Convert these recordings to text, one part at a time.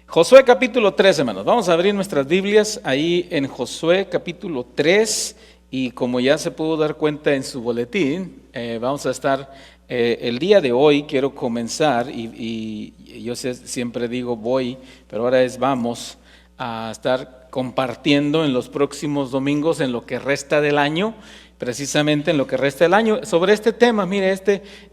Josué capítulo 3, hermanos. Vamos a abrir nuestras Biblias ahí en Josué capítulo 3 y como ya se pudo dar cuenta en su boletín, vamos a estar el día de hoy. Quiero comenzar y yo siempre digo voy, pero ahora vamos a estar compartiendo en los próximos domingos en lo que resta del año. Precisamente en lo que resta del año, sobre este tema, mire,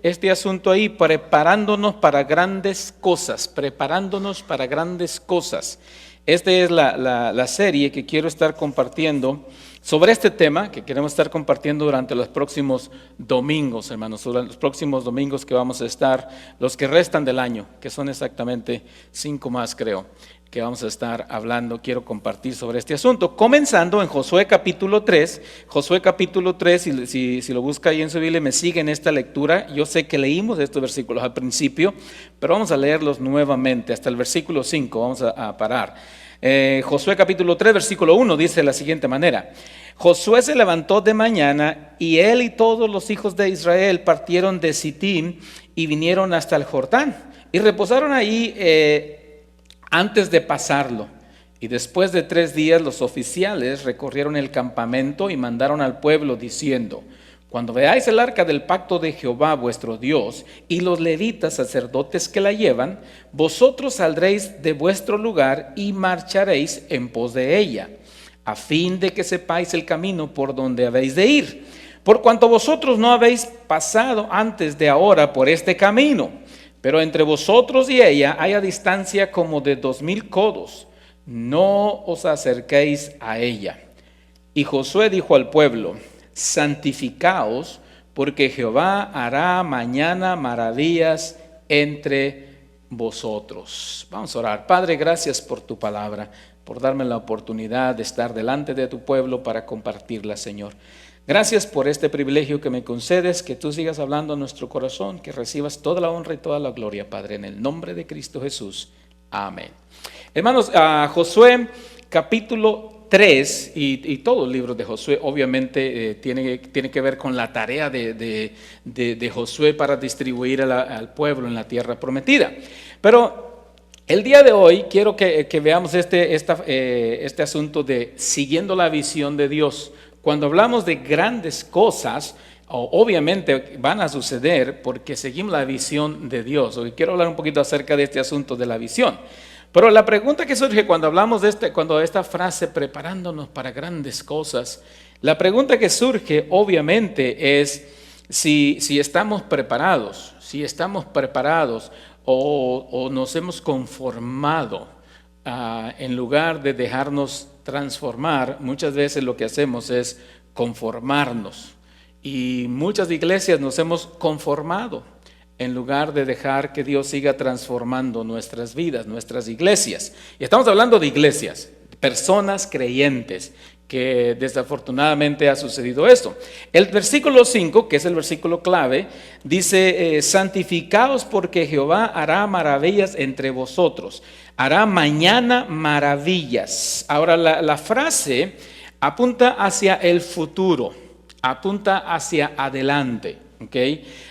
este asunto ahí, preparándonos para grandes cosas, preparándonos para grandes cosas. Esta es la serie que quiero estar compartiendo sobre este tema, que queremos estar compartiendo durante los próximos domingos, hermanos, durante los próximos domingos que vamos a estar, los que restan del año, que son exactamente 5 más, creo, que vamos a estar hablando. Quiero compartir sobre este asunto, comenzando en Josué capítulo 3, si lo busca ahí en su Biblia, me sigue en esta lectura. Yo sé que leímos estos versículos al principio, pero vamos a leerlos nuevamente, hasta el versículo 5, vamos a parar. Josué capítulo 3, versículo 1, dice de la siguiente manera: Josué se levantó de mañana, y él y todos los hijos de Israel partieron de Sitim y vinieron hasta el Jordán, y reposaron ahí antes de pasarlo. Y después de 3 días los oficiales recorrieron el campamento y mandaron al pueblo diciendo: cuando veáis el arca del pacto de Jehová vuestro Dios y los levitas sacerdotes que la llevan, vosotros saldréis de vuestro lugar y marcharéis en pos de ella, a fin de que sepáis el camino por donde habéis de ir, por cuanto vosotros no habéis pasado antes de ahora por este camino. Pero entre vosotros y ella hay a distancia como de 2000 codos, no os acerquéis a ella. Y Josué dijo al pueblo: santificaos, porque Jehová hará mañana maravillas entre vosotros. Vamos a orar. Padre, gracias por tu palabra, por darme la oportunidad de estar delante de tu pueblo para compartirla, Señor. Gracias por este privilegio que me concedes, que tú sigas hablando a nuestro corazón, que recibas toda la honra y toda la gloria, Padre, en el nombre de Cristo Jesús. Amén. Hermanos, Josué capítulo 3 y todo el libro de Josué obviamente tiene que ver con la tarea de Josué para distribuir al pueblo en la tierra prometida. Pero el día de hoy quiero que veamos este asunto de siguiendo la visión de Dios. Cuando hablamos de grandes cosas, obviamente van a suceder porque seguimos la visión de Dios. Hoy quiero hablar un poquito acerca de este asunto de la visión. Pero la pregunta que surge cuando hablamos cuando esta frase preparándonos para grandes cosas, la pregunta que surge obviamente es si estamos preparados, o nos hemos conformado en lugar de dejarnos transformar. Muchas veces lo que hacemos es conformarnos, y muchas iglesias nos hemos conformado en lugar de dejar que Dios siga transformando nuestras vidas, nuestras iglesias. Y estamos hablando de iglesias, personas creyentes, que desafortunadamente ha sucedido esto. El versículo 5, que es el versículo clave, dice: santificaos, porque Jehová hará maravillas entre vosotros, hará mañana maravillas. Ahora la frase apunta hacia el futuro, apunta hacia adelante, ¿ok?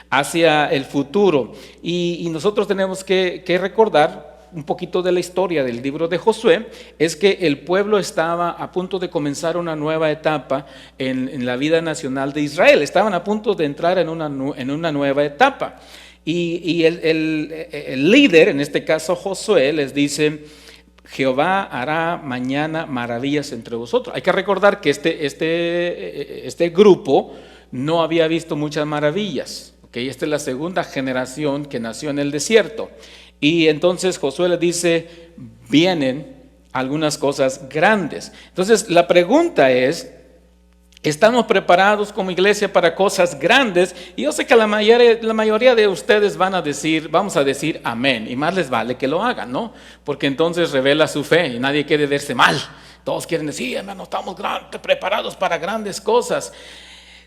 Hacia el futuro. Y nosotros tenemos que recordar un poquito de la historia del libro de Josué. Es que el pueblo estaba a punto de comenzar una nueva etapa en la vida nacional de Israel. Estaban a punto de entrar en una nueva etapa. Y el líder, en este caso Josué, les dice: Jehová hará mañana maravillas entre vosotros. Hay que recordar que este grupo no había visto muchas maravillas. Okay, esta es la segunda generación que nació en el desierto. Y entonces Josué le dice: vienen algunas cosas grandes. Entonces la pregunta es: ¿estamos preparados como iglesia para cosas grandes? Y yo sé que la mayoría de ustedes vamos a decir amén. Y más les vale que lo hagan, ¿no? Porque entonces revela su fe y nadie quiere verse mal. Todos quieren decir: hermano, estamos preparados para grandes cosas.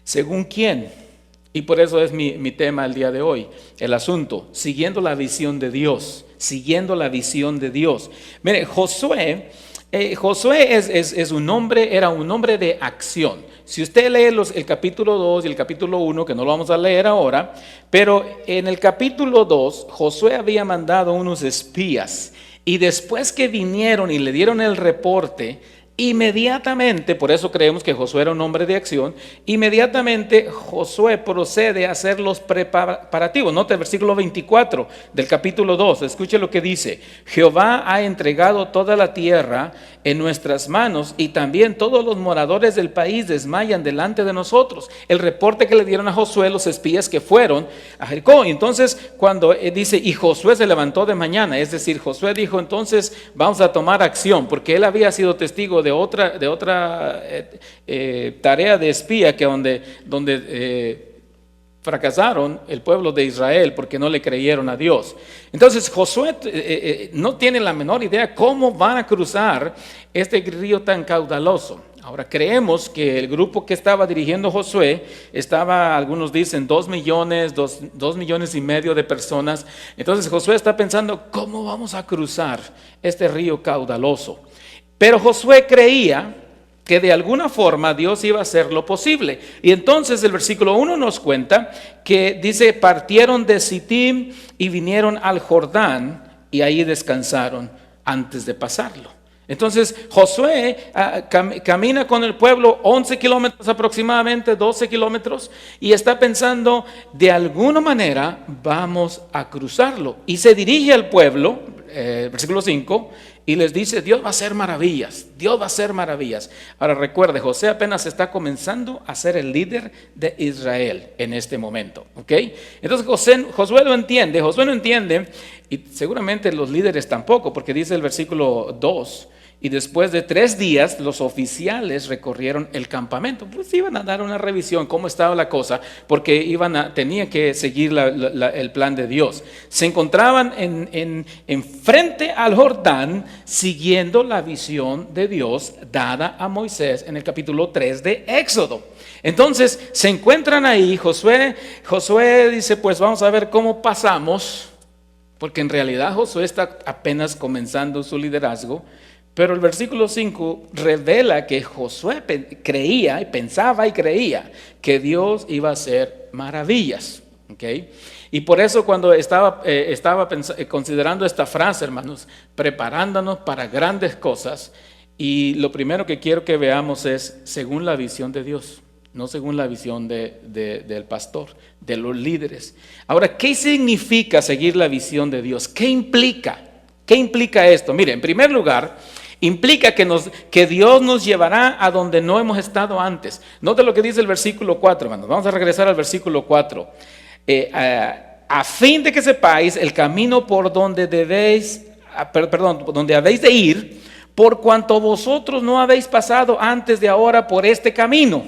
¿Según quién? Y por eso es mi tema el día de hoy, el asunto, siguiendo la visión de Dios, siguiendo la visión de Dios. Mire, Josué es un hombre, era un hombre de acción. Si usted lee el capítulo 2 y el capítulo 1, que no lo vamos a leer ahora, pero en el capítulo 2, Josué había mandado unos espías Y después que vinieron y le dieron el reporte, inmediatamente, por eso creemos que Josué era un hombre de acción, inmediatamente Josué procede a hacer los preparativos. Note el versículo 24 del capítulo 2, escuche lo que dice: Jehová ha entregado toda la tierra en nuestras manos, y también todos los moradores del país desmayan delante de nosotros. El reporte que le dieron a Josué los espías que fueron a Jericó. Y entonces cuando dice, y Josué se levantó de mañana, es decir, Josué dijo, entonces vamos a tomar acción, porque él había sido testigo de otra tarea de espía que donde fracasaron el pueblo de Israel porque no le creyeron a Dios. Entonces Josué no tiene la menor idea cómo van a cruzar este río tan caudaloso. Ahora creemos que el grupo que estaba dirigiendo Josué estaba, algunos dicen 2 millones y medio de personas. Entonces Josué está pensando, ¿cómo vamos a cruzar este río caudaloso? Pero Josué creía que de alguna forma Dios iba a hacer lo posible. Y entonces el versículo 1 nos cuenta que dice, partieron de Sittim y vinieron al Jordán y ahí descansaron antes de pasarlo. Entonces Josué camina con el pueblo 11 kilómetros aproximadamente, 12 kilómetros, y está pensando, de alguna manera vamos a cruzarlo. Y se dirige al pueblo, versículo 5, y les dice, Dios va a hacer maravillas, Dios va a hacer maravillas. Ahora recuerde, Josué apenas está comenzando a ser el líder de Israel en este momento, ¿ok? Entonces Josué no entiende, y seguramente los líderes tampoco, porque dice el versículo 2, y después de 3 días los oficiales recorrieron el campamento. Pues iban a dar una revisión cómo estaba la cosa, porque tenían que seguir el plan de Dios. Se encontraban en frente al Jordán, siguiendo la visión de Dios dada a Moisés en el capítulo 3 de Éxodo. Entonces se encuentran ahí. Josué dice, pues vamos a ver cómo pasamos, porque en realidad Josué está apenas comenzando su liderazgo. Pero el versículo 5 revela que Josué pensaba y creía que Dios iba a hacer maravillas. ¿Okay? Y por eso cuando estaba considerando esta frase, hermanos, preparándonos para grandes cosas, y lo primero que quiero que veamos es según la visión de Dios, no según la visión del pastor, de los líderes. Ahora, ¿qué significa seguir la visión de Dios? ¿Qué implica? ¿Qué implica esto? Mire, en primer lugar, implica que Dios nos llevará a donde no hemos estado antes. Note lo que dice el versículo 4, hermanos. Vamos a regresar al versículo 4. A fin de que sepáis el camino por donde donde habéis de ir, por cuanto vosotros no habéis pasado antes de ahora por este camino.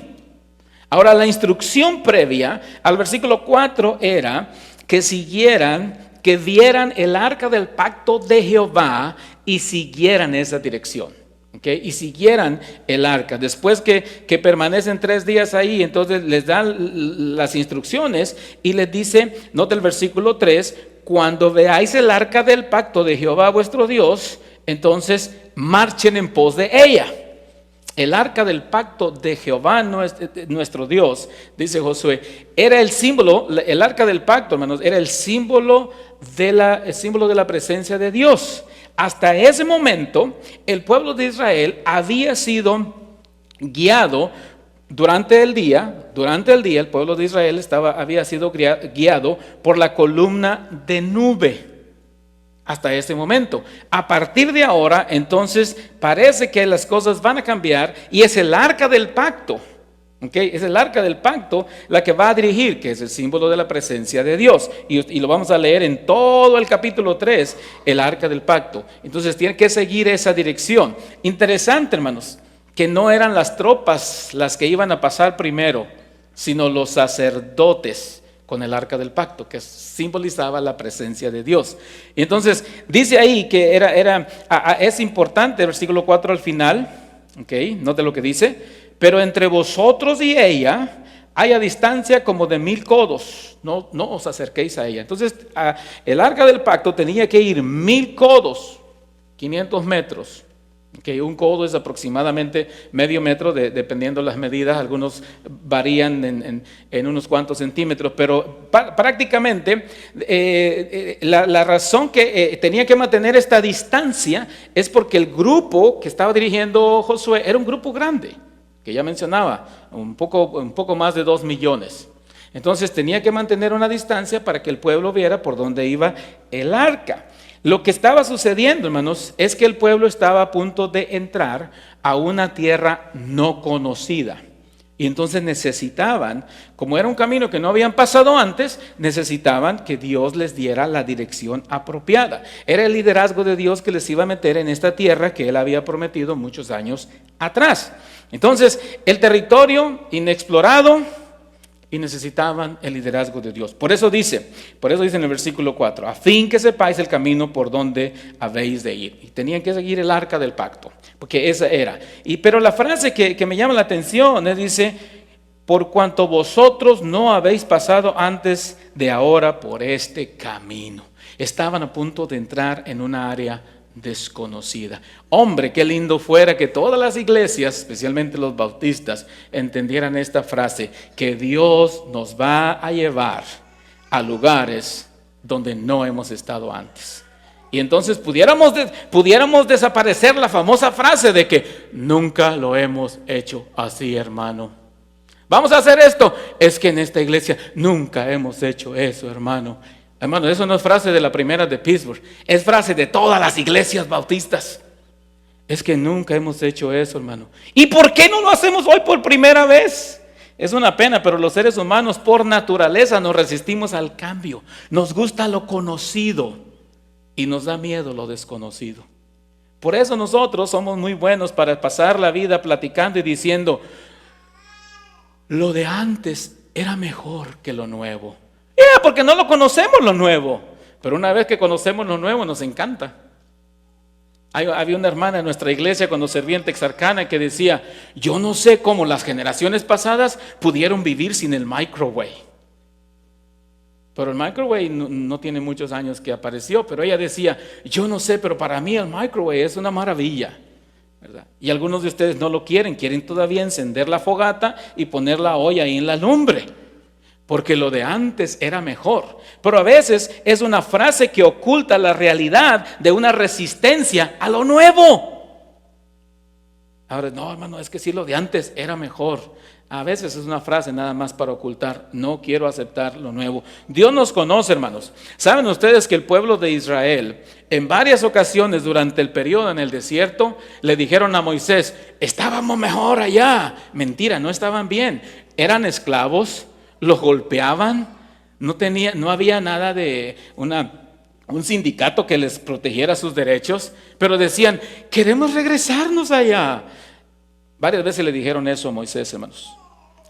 Ahora, la instrucción previa al versículo 4 era que vieran el arca del pacto de Jehová y siguieran esa dirección, ¿okay? Y siguieran el arca. Después que permanecen 3 días ahí, entonces les dan las instrucciones y les dice, nota el versículo 3, cuando veáis el arca del pacto de Jehová vuestro Dios, entonces marchen en pos de ella. El arca del pacto de Jehová nuestro Dios, dice Josué, era el símbolo, el arca del pacto, hermanos, era el símbolo de la presencia de Dios. Hasta ese momento, el pueblo de Israel había sido guiado durante el día, el pueblo de Israel había sido guiado por la columna de nube. Hasta este momento. A partir de ahora, entonces, parece que las cosas van a cambiar y es el arca del pacto, ¿okay? Es el arca del pacto la que va a dirigir, que es el símbolo de la presencia de Dios. Y lo vamos a leer en todo el capítulo 3, el arca del pacto. Entonces, tiene que seguir esa dirección. Interesante, hermanos, que no eran las tropas las que iban a pasar primero, sino los sacerdotes con el arca del pacto, que simbolizaba la presencia de Dios. Y entonces dice ahí que es importante el versículo 4 al final, ¿okay? Note lo que dice, pero entre vosotros y ella hay a distancia como de 1000 codos, no os acerquéis a ella. Entonces el arca del pacto tenía que ir 1000 codos, 500 metros, Que un codo es aproximadamente medio metro, dependiendo las medidas, algunos varían en unos cuantos centímetros, pero prácticamente la razón que tenía que mantener esta distancia es porque el grupo que estaba dirigiendo Josué era un grupo grande, que ya mencionaba, un poco más de 2 millones. Entonces tenía que mantener una distancia para que el pueblo viera por dónde iba el arca. Lo que estaba sucediendo, hermanos, es que el pueblo estaba a punto de entrar a una tierra no conocida. Y entonces necesitaban, como era un camino que no habían pasado antes, necesitaban que Dios les diera la dirección apropiada. Era el liderazgo de Dios que les iba a meter en esta tierra que Él había prometido muchos años atrás. Entonces, el territorio inexplorado, y necesitaban el liderazgo de Dios. Por eso dice en el versículo 4, a fin que sepáis el camino por donde habéis de ir. Y tenían que seguir el arca del pacto, porque esa era. Pero la frase que me llama la atención dice, por cuanto vosotros no habéis pasado antes de ahora por este camino. Estaban a punto de entrar en una área desconocida. Hombre, qué lindo fuera que todas las iglesias, especialmente los bautistas, entendieran esta frase, que Dios nos va a llevar a lugares donde no hemos estado antes. Y entonces pudiéramos desaparecer la famosa frase de que nunca lo hemos hecho así, hermano. Vamos a hacer esto. Es que en esta iglesia nunca hemos hecho eso, hermano. Hermano, eso no es frase de la primera de Pittsburgh, es frase de todas las iglesias bautistas. Es que nunca hemos hecho eso, hermano. ¿Y por qué no lo hacemos hoy por primera vez? Es una pena, pero los seres humanos por naturaleza nos resistimos al cambio. Nos gusta lo conocido y nos da miedo lo desconocido. Por eso nosotros somos muy buenos para pasar la vida platicando y diciendo, lo de antes era mejor que lo nuevo. Porque no lo conocemos lo nuevo, pero una vez que conocemos lo nuevo nos encanta. Había una hermana en nuestra iglesia cuando servía en Texarkana que decía, yo no sé cómo las generaciones pasadas pudieron vivir sin el microwave. Pero el microwave no tiene muchos años que apareció, pero ella decía, yo no sé, pero para mí el microwave es una maravilla, ¿verdad? Y algunos de ustedes no lo quieren todavía encender la fogata y poner la olla ahí en la lumbre. Porque lo de antes era mejor. Pero a veces es una frase que oculta la realidad de una resistencia a lo nuevo. Ahora, no, hermano, es que sí, lo de antes era mejor. A veces es una frase nada más para ocultar, no quiero aceptar lo nuevo. Dios nos conoce, hermanos. ¿Saben ustedes que el pueblo de Israel, en varias ocasiones durante el periodo en el desierto, le dijeron a Moisés, estábamos mejor allá? Mentira, no estaban bien. Eran esclavos. Los golpeaban, no había nada de un sindicato que les protegiera sus derechos, pero decían, queremos regresarnos allá. Varias veces le dijeron eso a Moisés, hermanos.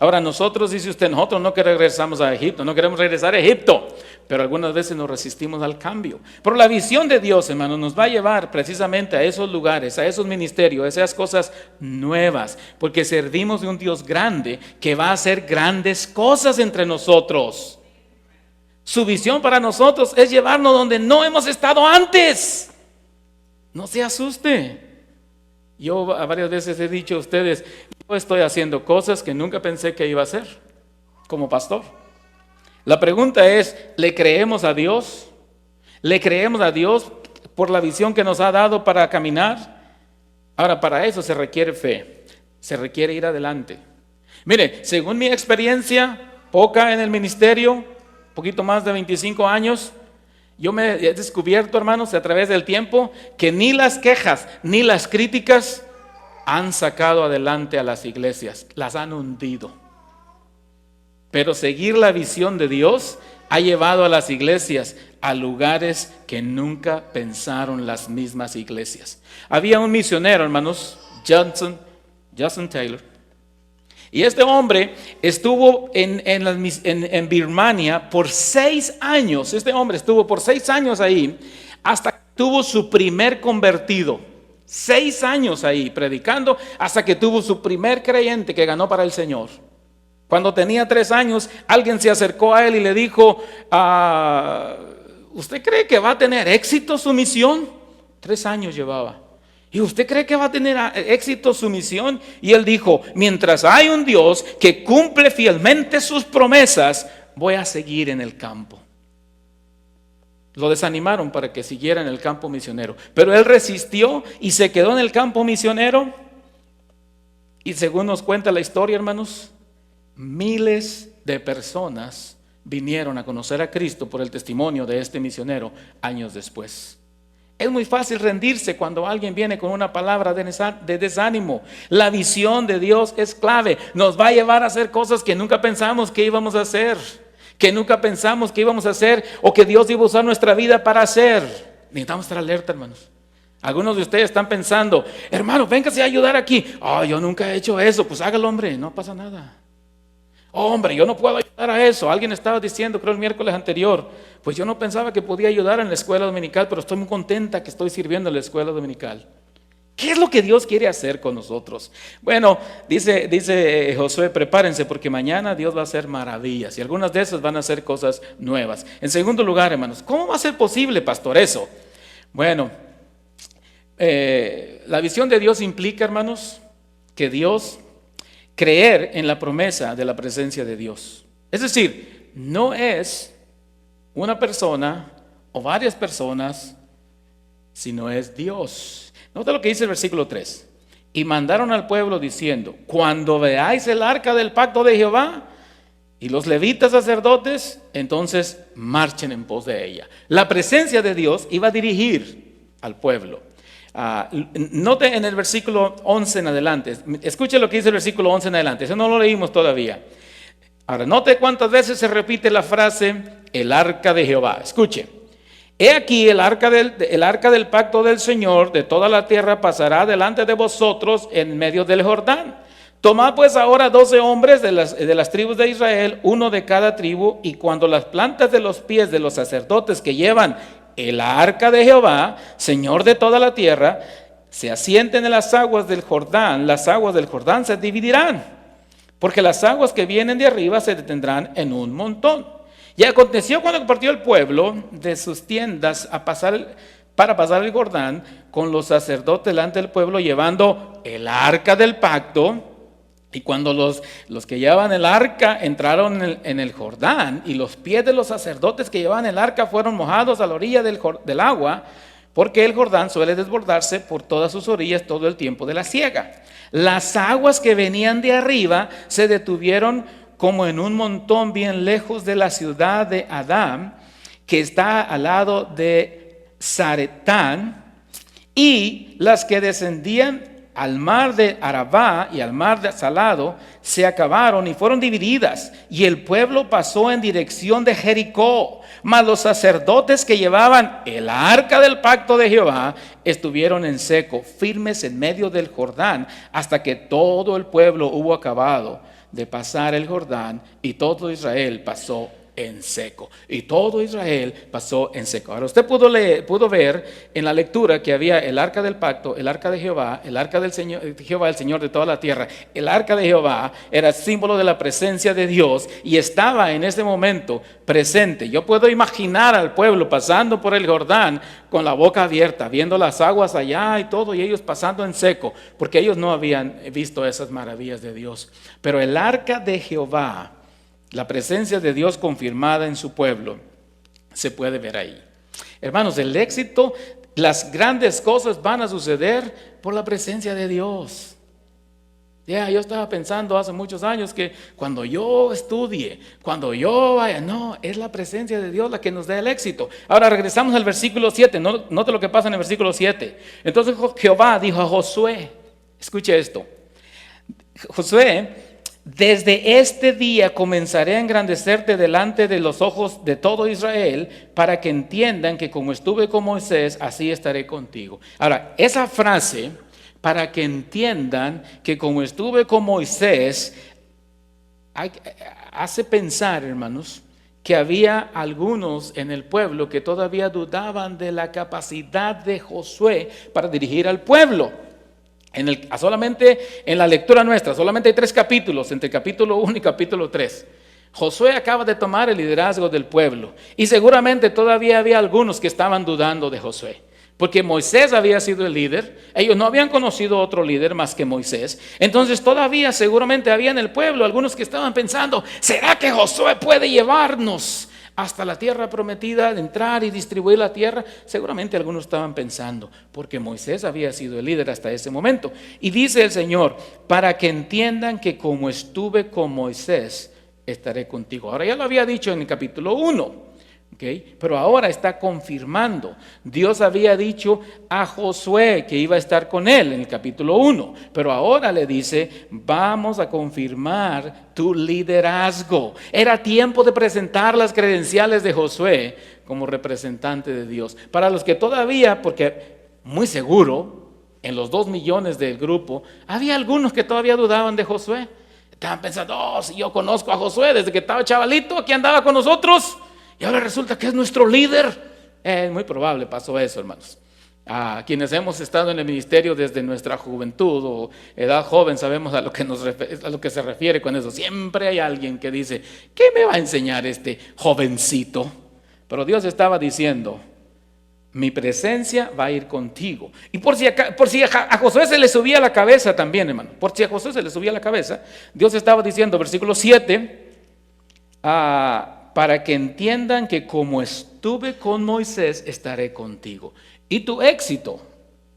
Ahora nosotros, dice usted, nosotros no queremos regresar a Egipto, no queremos regresar a Egipto, pero algunas veces nos resistimos al cambio. Pero la visión de Dios, hermanos, nos va a llevar precisamente a esos lugares, a esos ministerios, a esas cosas nuevas, porque servimos de un Dios grande que va a hacer grandes cosas entre nosotros. Su visión para nosotros es llevarnos donde no hemos estado antes. No se asuste. Yo varias veces he dicho a ustedes, yo estoy haciendo cosas que nunca pensé que iba a hacer como pastor. La pregunta es, ¿le creemos a Dios? ¿Le creemos a Dios por la visión que nos ha dado para caminar? Ahora, para eso se requiere fe, se requiere ir adelante. Mire, según mi experiencia, poca en el ministerio, poquito más de 25 años, yo me he descubierto, hermanos, a través del tiempo, que ni las quejas ni las críticas han sacado adelante a las iglesias, las han hundido. Pero seguir la visión de Dios ha llevado a las iglesias a lugares que nunca pensaron las mismas iglesias. Había un misionero, hermanos, Judson Taylor. Y este hombre estuvo en Birmania por 6 años. Este hombre estuvo por 6 años ahí hasta que tuvo su primer convertido. 6 años ahí predicando hasta que tuvo su primer creyente que ganó para el Señor. Cuando tenía 3 años, alguien se acercó a él y le dijo, ¿usted cree que va a tener éxito su misión? 3 años llevaba. ¿Y usted cree que va a tener éxito su misión? Y él dijo, mientras hay un Dios que cumple fielmente sus promesas, voy a seguir en el campo. Lo desanimaron para que siguiera en el campo misionero, pero él resistió y se quedó en el campo misionero. Y según nos cuenta la historia, hermanos, miles de personas vinieron a conocer a Cristo por el testimonio de este misionero años después. Es muy fácil rendirse cuando alguien viene con una palabra de desánimo. La visión de Dios es clave. Nos va a llevar a hacer cosas que nunca pensamos que íbamos a hacer, o que Dios iba a usar nuestra vida para hacer. Necesitamos estar alerta, hermanos. Algunos de ustedes están pensando, hermano, véngase a ayudar aquí. Yo nunca he hecho eso. Pues hágalo, hombre, no pasa nada. Hombre, yo no puedo ayudar a eso. Alguien estaba diciendo, creo el miércoles anterior, pues yo no pensaba que podía ayudar en la escuela dominical, pero estoy muy contenta que estoy sirviendo en la escuela dominical. ¿Qué es lo que Dios quiere hacer con nosotros? Bueno, dice Josué, prepárense porque mañana Dios va a hacer maravillas y algunas de esas van a ser cosas nuevas. En segundo lugar, hermanos, ¿cómo va a ser posible, pastor, eso? Bueno, la visión de Dios implica, hermanos, que Dios creer en la promesa de la presencia de Dios. Es decir, no es una persona o varias personas, sino es Dios. Nota lo que dice el versículo 3. Y mandaron al pueblo diciendo, cuando veáis el arca del pacto de Jehová y los levitas sacerdotes, entonces marchen en pos de ella. La presencia de Dios iba a dirigir al pueblo. Note en el versículo 11 en adelante, escuche lo que dice el versículo 11 en adelante, eso no lo leímos todavía. Ahora, note cuántas veces se repite la frase, el arca de Jehová. Escuche, he aquí el arca del pacto del Señor de toda la tierra pasará delante de vosotros en medio del Jordán. Tomad pues ahora 12 hombres de las tribus de Israel, uno de cada tribu, y cuando las plantas de los pies de los sacerdotes que llevan el arca de Jehová, Señor de toda la tierra, se asienten en las aguas del Jordán se dividirán, porque las aguas que vienen de arriba se detendrán en un montón. Y aconteció cuando partió el pueblo de sus tiendas para pasar el Jordán, con los sacerdotes delante del pueblo llevando el arca del pacto. Y cuando los que llevaban el arca entraron en el Jordán, y los pies de los sacerdotes que llevaban el arca fueron mojados a la orilla del agua, porque el Jordán suele desbordarse por todas sus orillas todo el tiempo de la siega. Las aguas que venían de arriba se detuvieron como en un montón bien lejos de la ciudad de Adam, que está al lado de Zaretán, y las que descendían al mar de Arabá y al mar de Salado se acabaron y fueron divididas, y el pueblo pasó en dirección de Jericó. Mas los sacerdotes que llevaban el arca del pacto de Jehová estuvieron en seco, firmes en medio del Jordán, hasta que todo el pueblo hubo acabado de pasar el Jordán, y todo Israel pasó en seco. Y todo Israel pasó en seco. Ahora usted pudo ver en la lectura que había el arca del pacto, el arca de Jehová, el arca del Señor, Jehová, el Señor de toda la tierra. El arca de Jehová era símbolo de la presencia de Dios y estaba en ese momento presente. Yo puedo imaginar al pueblo pasando por el Jordán con la boca abierta, viendo las aguas allá y todo, y ellos pasando en seco, porque ellos no habían visto esas maravillas de Dios. Pero el arca de Jehová, la presencia de Dios confirmada en su pueblo, se puede ver ahí. Hermanos, el éxito, las grandes cosas van a suceder por la presencia de Dios. Yo estaba pensando hace muchos años que cuando yo estudie, cuando yo vaya, no, es la presencia de Dios la que nos da el éxito. Ahora regresamos al versículo 7, note lo que pasa en el versículo 7. Entonces Jehová dijo a Josué, escuche esto, Josué, desde este día comenzaré a engrandecerte delante de los ojos de todo Israel, para que entiendan que como estuve con Moisés, así estaré contigo. Ahora, esa frase, para que entiendan que como estuve con Moisés, hace pensar, hermanos, que había algunos en el pueblo que todavía dudaban de la capacidad de Josué para dirigir al pueblo. Solamente en la lectura nuestra, solamente hay 3 capítulos, entre capítulo 1 y capítulo 3. Josué acaba de tomar el liderazgo del pueblo y seguramente todavía había algunos que estaban dudando de Josué. porque Moisés había sido el líder. Ellos no habían conocido otro líder más que Moisés. Entonces todavía seguramente había en el pueblo algunos que estaban pensando, ¿será que Josué puede llevarnos hasta la tierra prometida, de entrar y distribuir la tierra? Seguramente algunos estaban pensando, porque Moisés había sido el líder hasta ese momento. Y dice el Señor, para que entiendan que como estuve con Moisés, estaré contigo. Ahora ya lo había dicho en el capítulo 1. Okay. Pero ahora está confirmando. Dios había dicho a Josué que iba a estar con él en el capítulo 1, pero ahora le dice, vamos a confirmar tu liderazgo. Era tiempo de presentar las credenciales de Josué como representante de Dios. Para los que todavía, porque muy seguro, en los 2 millones del grupo, había algunos que todavía dudaban de Josué. Estaban pensando, oh, si yo conozco a Josué desde que estaba chavalito, aquí andaba con nosotros. Y ahora resulta que es nuestro líder. Es muy probable pasó eso, hermanos. A quienes hemos estado en el ministerio desde nuestra juventud o edad joven, sabemos a lo que se refiere con eso. Siempre hay alguien que dice, ¿qué me va a enseñar este jovencito? Pero Dios estaba diciendo, mi presencia va a ir contigo. Y por si a Josué se le subía la cabeza también, hermano. Por si a Josué se le subía la cabeza, Dios estaba diciendo, versículo 7, para que entiendan que como estuve con Moisés, estaré contigo. Y tu éxito,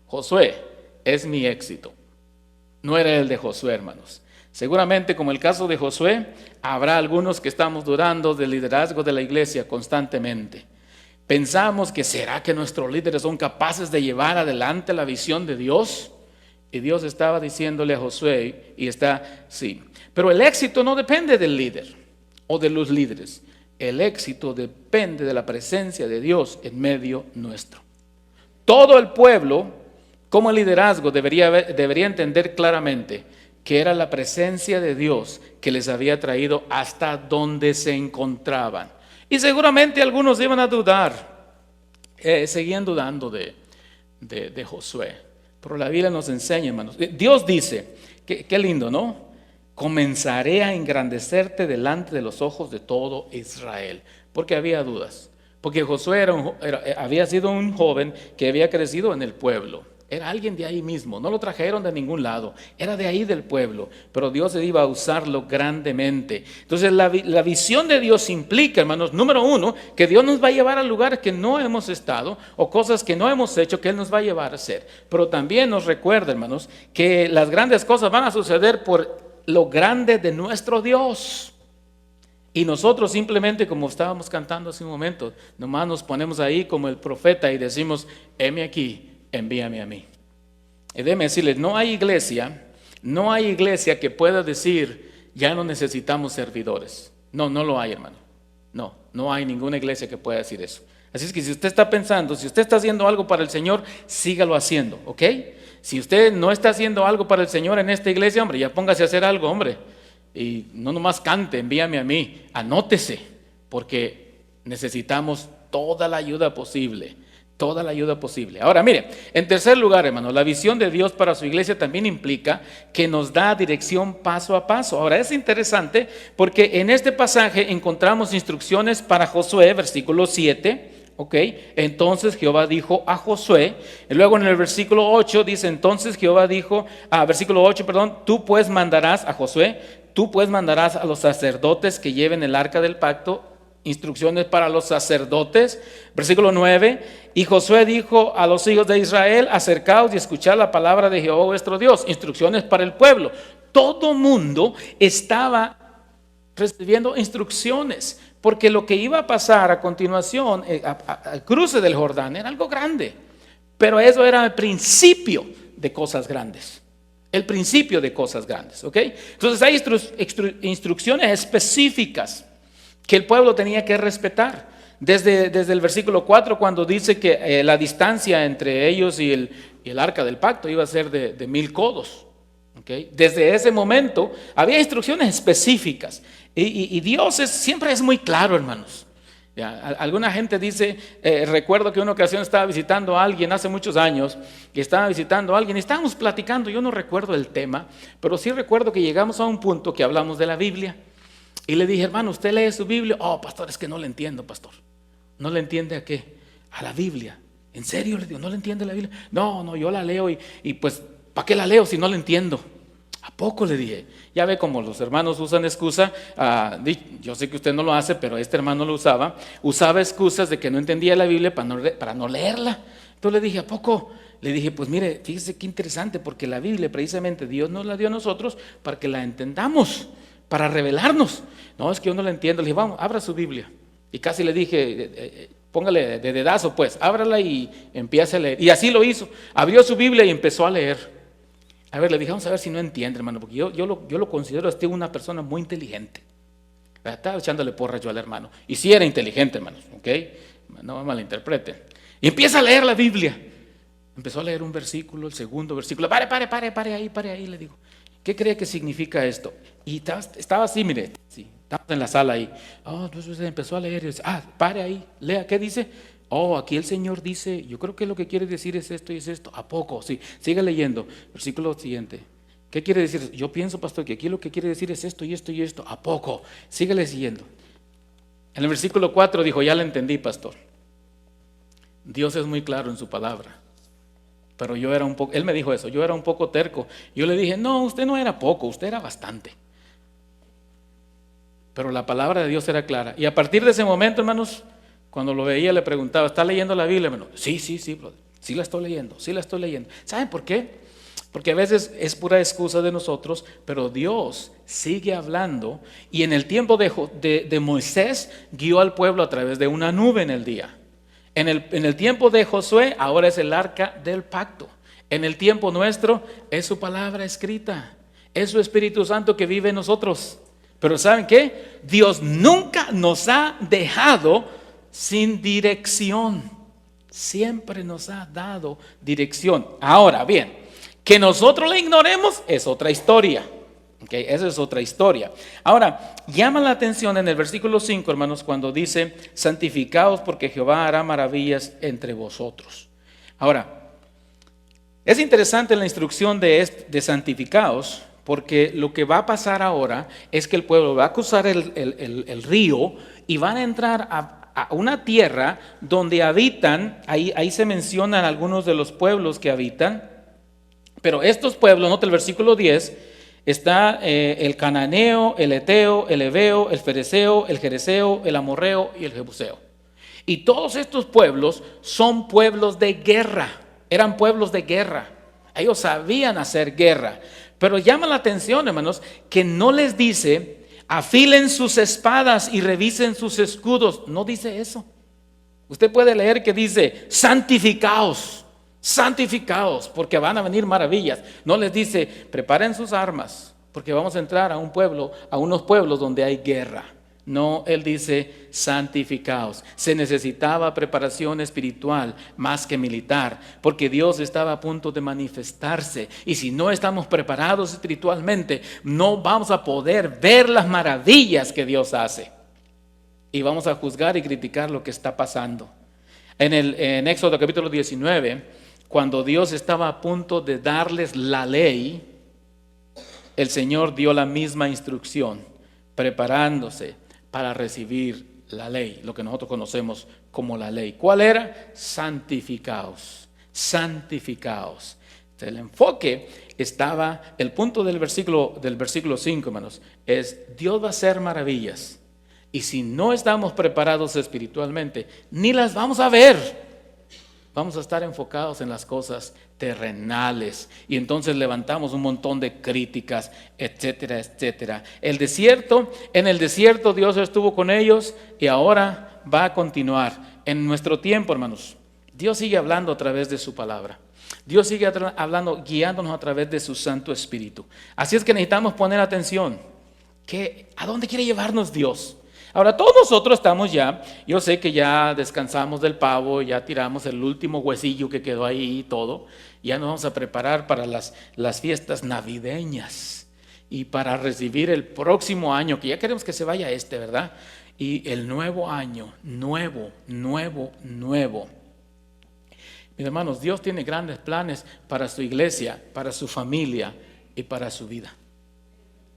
Josué, es mi éxito. No era el de Josué, hermanos. Seguramente, como el caso de Josué, habrá algunos que estamos dudando del liderazgo de la iglesia constantemente. Pensamos que ¿será que nuestros líderes son capaces de llevar adelante la visión de Dios? Y Dios estaba diciéndole a Josué, y está, sí. Pero el éxito no depende del líder o de los líderes. El éxito depende de la presencia de Dios en medio nuestro. Todo el pueblo, como liderazgo, debería entender claramente que era la presencia de Dios que les había traído hasta donde se encontraban. Y seguramente algunos iban a dudar, seguían dudando de Josué. Pero la Biblia nos enseña, hermanos. Dios dice, qué lindo, ¿no? Comenzaré a engrandecerte delante de los ojos de todo Israel. Porque había dudas. Porque Josué había sido un joven que había crecido en el pueblo. Era alguien de ahí mismo, no lo trajeron de ningún lado, era de ahí del pueblo, pero Dios iba a usarlo grandemente. Entonces la visión de Dios implica, hermanos, número uno, que Dios nos va a llevar a lugares que no hemos estado o cosas que no hemos hecho, que Él nos va a llevar a hacer. Pero también nos recuerda, hermanos, que las grandes cosas van a suceder por lo grande de nuestro Dios. Y nosotros simplemente, como estábamos cantando hace un momento, nomás nos ponemos ahí como el profeta y decimos, heme aquí, envíame a mí. Y déjeme decirles, no hay iglesia que pueda decir, ya no necesitamos servidores. No lo hay, hermano. No hay ninguna iglesia que pueda decir eso. Así es que si usted está pensando, si usted está haciendo algo para el Señor, sígalo haciendo, ¿ok? Si usted no está haciendo algo para el Señor en esta iglesia, hombre, ya póngase a hacer algo, hombre. Y no nomás cante, envíame a mí, anótese, porque necesitamos toda la ayuda posible. Toda la ayuda posible. Ahora, mire, en tercer lugar, hermano, la visión de Dios para su iglesia también implica que nos da dirección paso a paso. Ahora, es interesante porque en este pasaje encontramos instrucciones para Josué, versículo 7. Ok, entonces Jehová dijo a Josué, y luego en el versículo 8 dice, entonces Jehová dijo, versículo 8, perdón, tú pues mandarás a Josué, tú pues mandarás a los sacerdotes que lleven el arca del pacto. Instrucciones para los sacerdotes, versículo 9, y Josué dijo a los hijos de Israel, acercaos y escuchad la palabra de Jehová vuestro Dios. Instrucciones para el pueblo. Todo mundo estaba recibiendo instrucciones, porque lo que iba a pasar a continuación, al cruce del Jordán, era algo grande, pero eso era el principio de cosas grandes. El principio de cosas grandes, ¿ok? Entonces hay instrucciones específicas que el pueblo tenía que respetar. Desde el versículo 4, cuando dice que la distancia entre ellos y el arca del pacto iba a ser de 1000 codos. ¿Okay? Desde ese momento había instrucciones específicas. Y Dios siempre es muy claro, hermanos. Alguna gente dice, recuerdo que una ocasión estaba visitando a alguien hace muchos años, y estaba visitando a alguien y estábamos platicando, yo no recuerdo el tema, pero sí recuerdo que llegamos a un punto que hablamos de la Biblia. Y le dije, hermano, ¿usted lee su Biblia? Oh, pastor, es que no le entiendo, pastor. ¿No le entiende a qué? A la Biblia. ¿En serio? Le digo, ¿no le entiende la Biblia? No, yo la leo y pues, ¿para qué la leo si no la entiendo? ¿A poco? Le dije. Ya ve como los hermanos usan excusa. Yo sé que usted no lo hace, pero este hermano lo usaba. Usaba excusas de que no entendía la Biblia para no leerla. Entonces le dije, ¿a poco? Le dije, pues mire, fíjese qué interesante, porque la Biblia precisamente Dios nos la dio a nosotros para que la entendamos, para revelarnos. No, es que yo no la entiendo. Le dije, vamos, abra su Biblia. Y casi le dije, póngale de dedazo pues, ábrala y empiece a leer. Y así lo hizo. Abrió su Biblia y empezó a leer. A ver, le dije, vamos a ver si no entiende, hermano, porque yo lo considero a usted una persona muy inteligente. Estaba echándole porras yo al hermano. Y sí era inteligente, hermanos, ¿ok? No me malinterpreten. Y empieza a leer la Biblia. Empezó a leer un versículo, el segundo versículo. Pare ahí, le digo. ¿Qué cree que significa esto? Y estaba así, mire, sí, estaba en la sala ahí. Entonces empezó a leer y dice, pare ahí, lea, ¿qué dice? Aquí el Señor dice, yo creo que lo que quiere decir es esto y es esto. ¿A poco? Sí, siga leyendo. Versículo siguiente. ¿Qué quiere decir? Yo pienso, pastor, que aquí lo que quiere decir es esto y esto y esto. ¿A poco? Síguele siguiendo. En el versículo 4 dijo, ya lo entendí, pastor. Dios es muy claro en su palabra. Pero yo era un poco, él me dijo eso, yo era un poco terco. Yo le dije, no, usted no era poco, usted era bastante. Pero la palabra de Dios era clara. Y a partir de ese momento, hermanos, cuando lo veía le preguntaba, ¿está leyendo la Biblia, hermano? Sí, brother. Sí la estoy leyendo. ¿Saben por qué? Porque a veces es pura excusa de nosotros, pero Dios sigue hablando. Y en el tiempo de Moisés guió al pueblo a través de una nube en el día. En el tiempo de Josué ahora es el arca del pacto. En el tiempo nuestro es su palabra escrita. Es su Espíritu Santo que vive en nosotros. Pero ¿saben qué? Dios nunca nos ha dejado sin dirección. Siempre nos ha dado dirección. Ahora bien, que nosotros la ignoremos es otra historia. Okay, esa es otra historia. Ahora, llama la atención en el versículo 5, hermanos, cuando dice, santificaos porque Jehová hará maravillas entre vosotros. Ahora, es interesante la instrucción de santificaos, porque lo que va a pasar ahora es que el pueblo va a cruzar el río y van a entrar a una tierra donde habitan, ahí se mencionan algunos de los pueblos que habitan, pero estos pueblos, nota el versículo 10, está el cananeo, el eteo, el heveo, el fereceo, el jereseo, el amorreo y el jebuseo. Y todos estos pueblos son pueblos de guerra, eran pueblos de guerra. Ellos sabían hacer guerra. Pero llama la atención, hermanos, que no les dice, afilen sus espadas y revisen sus escudos. No dice eso. Usted puede leer que dice, santificaos, porque van a venir maravillas. No les dice, preparen sus armas, porque vamos a entrar a unos pueblos donde hay guerra. No, él dice, santificaos. Se necesitaba preparación espiritual más que militar, porque Dios estaba a punto de manifestarse. Y si no estamos preparados espiritualmente, no vamos a poder ver las maravillas que Dios hace. Y vamos a juzgar y criticar lo que está pasando. En Éxodo capítulo 19, cuando Dios estaba a punto de darles la ley, el Señor dio la misma instrucción, preparándose para recibir la ley, lo que nosotros conocemos como la ley. ¿Cuál era? Santificaos. El enfoque estaba, el punto del versículo 5, hermanos, es Dios va a hacer maravillas. Y si no estamos preparados espiritualmente, ni las vamos a ver. Vamos a estar enfocados en las cosas terrenales y entonces levantamos un montón de críticas, etcétera, etcétera. En el desierto Dios estuvo con ellos y ahora va a continuar. En nuestro tiempo, hermanos, Dios sigue hablando a través de su palabra. Dios sigue hablando, guiándonos a través de su Santo Espíritu. Así es que necesitamos poner atención. ¿A dónde quiere llevarnos Dios? Ahora todos nosotros estamos yo sé que ya descansamos del pavo, ya tiramos el último huesillo que quedó ahí y todo, ya nos vamos a preparar para las fiestas navideñas y para recibir el próximo año, que ya queremos que se vaya ¿verdad? Y el nuevo año, nuevo. Mis hermanos, Dios tiene grandes planes para su iglesia, para su familia y para su vida.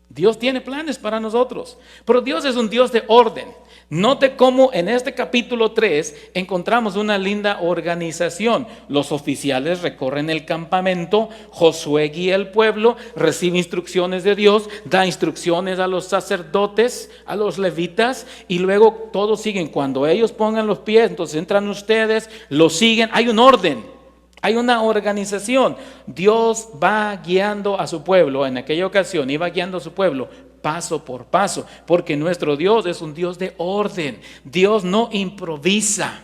Dios tiene planes para nosotros, pero Dios es un Dios de orden. Note cómo en este capítulo 3 encontramos una linda organización. Los oficiales recorren el campamento, Josué guía el pueblo, recibe instrucciones de Dios, da instrucciones a los sacerdotes, a los levitas, y luego todos siguen. Cuando ellos pongan los pies, entonces entran ustedes, los siguen. Hay un orden. Hay una organización. Dios va guiando a su pueblo. En aquella ocasión iba guiando a su pueblo paso por paso, porque nuestro Dios es un Dios de orden. Dios no improvisa.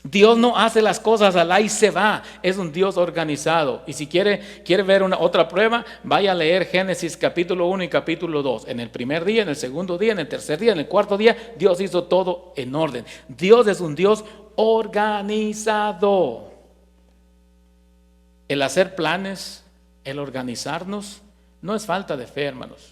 Dios no hace las cosas al ahí se va. Es un Dios organizado. Y si quiere ver otra prueba, vaya a leer Génesis capítulo 1 y capítulo 2. En el primer día, en el segundo día, en el tercer día, en el cuarto día, Dios hizo todo en orden. Dios es un Dios organizado. El hacer planes, el organizarnos, no es falta de fe, hermanos.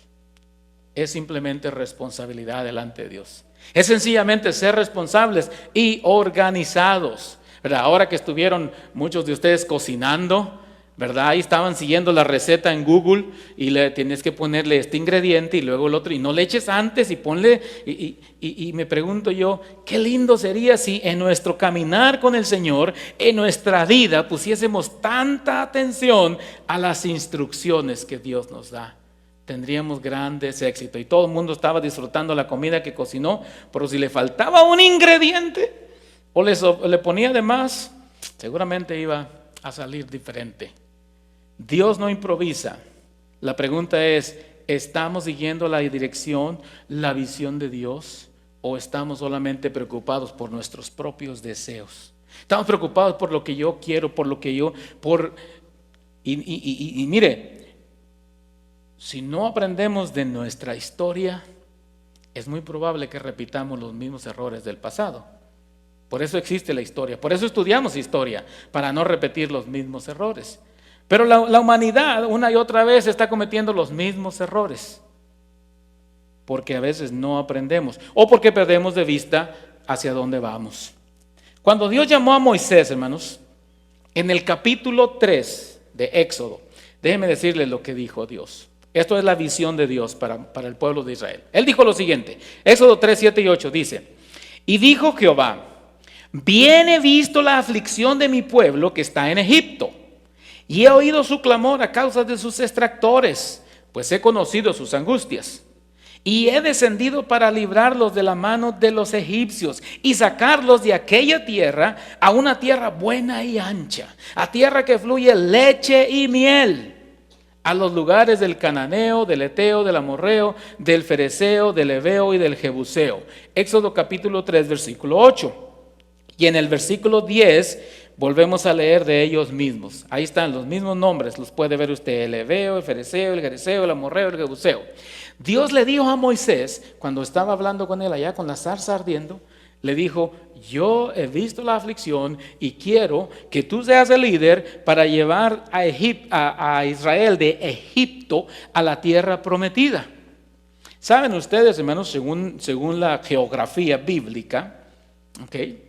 Es simplemente responsabilidad delante de Dios. Es sencillamente ser responsables y organizados, ¿verdad? Ahora que estuvieron muchos de ustedes cocinando, ¿verdad? Ahí estaban siguiendo la receta en Google y le tienes que ponerle este ingrediente y luego el otro, y no le eches antes y ponle, y me pregunto yo, qué lindo sería si en nuestro caminar con el Señor, en nuestra vida, pusiésemos tanta atención a las instrucciones que Dios nos da. Tendríamos grandes éxitos y todo el mundo estaba disfrutando la comida que cocinó, pero si le faltaba un ingrediente o le ponía de más, seguramente iba a salir diferente. Dios no improvisa. La pregunta es, ¿estamos siguiendo la dirección, la visión de Dios, o estamos solamente preocupados por nuestros propios deseos? Estamos preocupados por lo que yo quiero, por lo que yo, y mire, si no aprendemos de nuestra historia, es muy probable que repitamos los mismos errores del pasado. Por eso existe la historia, por eso estudiamos historia, para no repetir los mismos errores. Pero la humanidad una y otra vez está cometiendo los mismos errores, porque a veces no aprendemos o porque perdemos de vista hacia dónde vamos. Cuando Dios llamó a Moisés, hermanos, en el capítulo 3 de Éxodo, déjenme decirles lo que dijo Dios. Esto es la visión de Dios para el pueblo de Israel. Él dijo lo siguiente, Éxodo 3, 7 y 8 dice: y dijo Jehová, bien he visto la aflicción de mi pueblo que está en Egipto, y he oído su clamor a causa de sus extractores, pues he conocido sus angustias. Y he descendido para librarlos de la mano de los egipcios y sacarlos de aquella tierra a una tierra buena y ancha, a tierra que fluye leche y miel, a los lugares del cananeo, del eteo, del amorreo, del fereceo, del heveo y del jebuseo. Éxodo capítulo 3, versículo 8. Y en el versículo 10 volvemos a leer de ellos mismos. Ahí están los mismos nombres, los puede ver usted: el heveo, el fereceo, el gereseo, el amorreo, el jebuseo. Dios le dijo a Moisés, cuando estaba hablando con él allá con la zarza ardiendo, le dijo: yo he visto la aflicción y quiero que tú seas el líder para llevar a Israel de Egipto a la tierra prometida. Saben ustedes, hermanos, según la geografía bíblica, ¿okay?,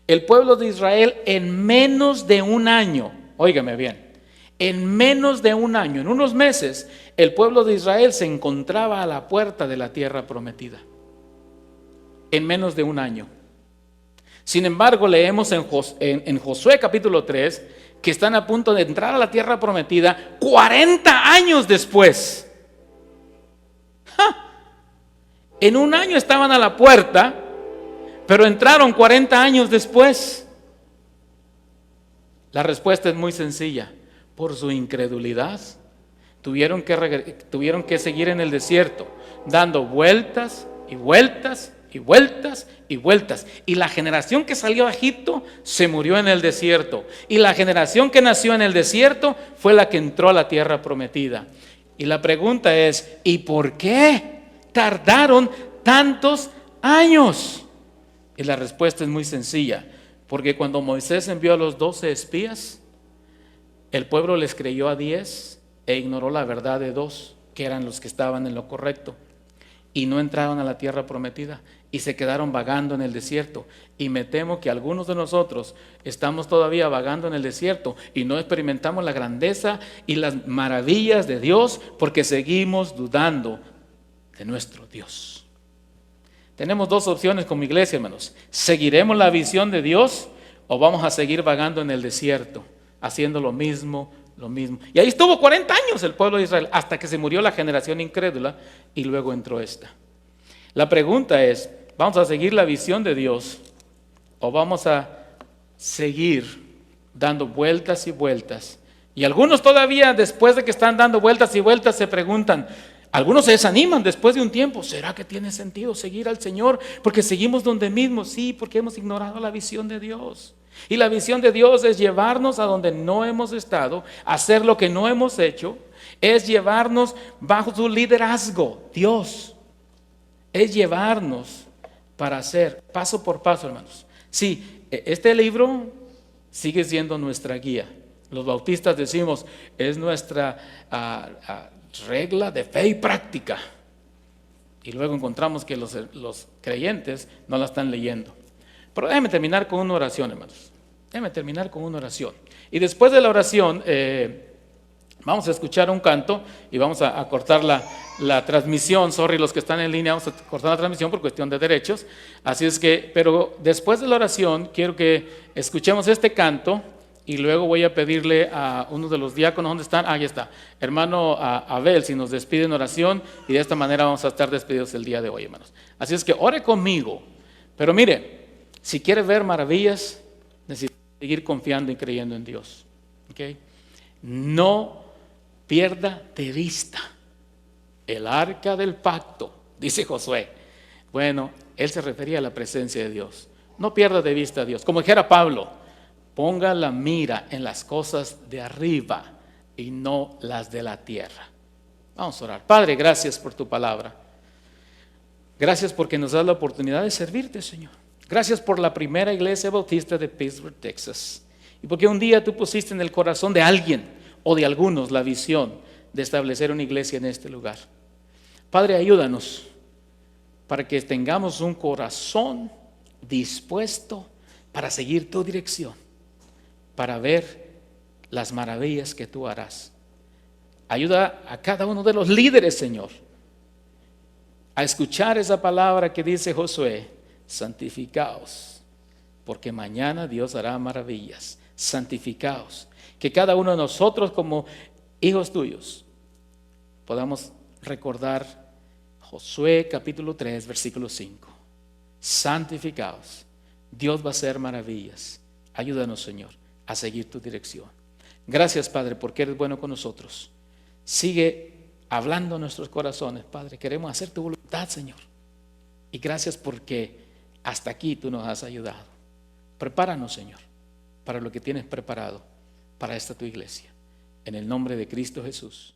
el pueblo de Israel en menos de un año, óigame bien, en menos de un año, en unos meses, el pueblo de Israel se encontraba a la puerta de la tierra prometida. En menos de un año. Sin embargo, leemos en Josué capítulo 3 que están a punto de entrar a la tierra prometida 40 años después. ¡Ja! En un año estaban a la puerta, pero entraron 40 años después. La respuesta es muy sencilla: por su incredulidad. Tuvieron que seguir en el desierto, dando vueltas y vueltas y vueltas y vueltas. Y la generación que salió a Egipto se murió en el desierto. Y la generación que nació en el desierto fue la que entró a la tierra prometida. Y la pregunta es: ¿y por qué tardaron tantos años? Y la respuesta es muy sencilla: porque cuando Moisés envió a los 12 espías, el pueblo les creyó a 10 e ignoró la verdad de 2, que eran los que estaban en lo correcto, y no entraron a la tierra prometida y se quedaron vagando en el desierto. Y me temo que algunos de nosotros estamos todavía vagando en el desierto y no experimentamos la grandeza y las maravillas de Dios porque seguimos dudando de nuestro Dios. Tenemos dos opciones como iglesia, hermanos. ¿Seguiremos la visión de Dios o vamos a seguir vagando en el desierto, haciendo lo mismo? Y ahí estuvo 40 años el pueblo de Israel, hasta que se murió la generación incrédula y luego entró esta. La pregunta es, ¿vamos a seguir la visión de Dios o vamos a seguir dando vueltas y vueltas? Y algunos todavía, después de que están dando vueltas y vueltas, se preguntan, algunos se desaniman después de un tiempo, ¿será que tiene sentido seguir al Señor? Porque seguimos donde mismo. Sí, porque hemos ignorado la visión de Dios. Y la visión de Dios es llevarnos a donde no hemos estado, hacer lo que no hemos hecho, es llevarnos bajo su liderazgo, Dios. Es llevarnos para hacer paso por paso, hermanos. Sí, este libro sigue siendo nuestra guía. Los bautistas decimos, es nuestra regla de fe y práctica. Y luego encontramos que los creyentes no la están leyendo. Pero déjenme terminar con una oración, hermanos. Déjenme terminar con una oración. Y después de la oración, vamos a escuchar un canto y vamos a cortar la transmisión. Sorry, los que están en línea, vamos a cortar la transmisión por cuestión de derechos. Así es que, pero después de la oración, quiero que escuchemos este canto. Y luego voy a pedirle a uno de los diáconos, ¿dónde están? Ahí está, hermano Abel, si nos despide en oración, y de esta manera vamos a estar despedidos el día de hoy, hermanos. Así es que ore conmigo, pero mire, si quiere ver maravillas, necesita seguir confiando y creyendo en Dios, ¿okay? No pierda de vista el arca del pacto, dice Josué. Bueno, él se refería a la presencia de Dios. No pierda de vista a Dios, como dijera Pablo. Ponga la mira en las cosas de arriba y no las de la tierra. Vamos a orar. Padre, gracias por tu palabra. Gracias porque nos das la oportunidad de servirte, Señor. Gracias por la primera iglesia bautista de Pittsburgh, Texas. Y porque un día tú pusiste en el corazón de alguien o de algunos la visión de establecer una iglesia en este lugar. Padre, ayúdanos para que tengamos un corazón dispuesto para seguir tu dirección, para ver las maravillas que tú harás. Ayuda a cada uno de los líderes, Señor, a escuchar esa palabra que dice Josué: santificaos, porque mañana Dios hará maravillas. Santificaos. Que cada uno de nosotros, como hijos tuyos, podamos recordar Josué capítulo 3, versículo 5. Santificaos. Dios va a hacer maravillas. Ayúdanos, Señor, a seguir tu dirección. Gracias, Padre, porque eres bueno con nosotros. Sigue hablando a nuestros corazones, Padre. Queremos hacer tu voluntad, Señor. Y gracias porque hasta aquí tú nos has ayudado. Prepáranos, Señor, para lo que tienes preparado para esta tu iglesia. En el nombre de Cristo Jesús.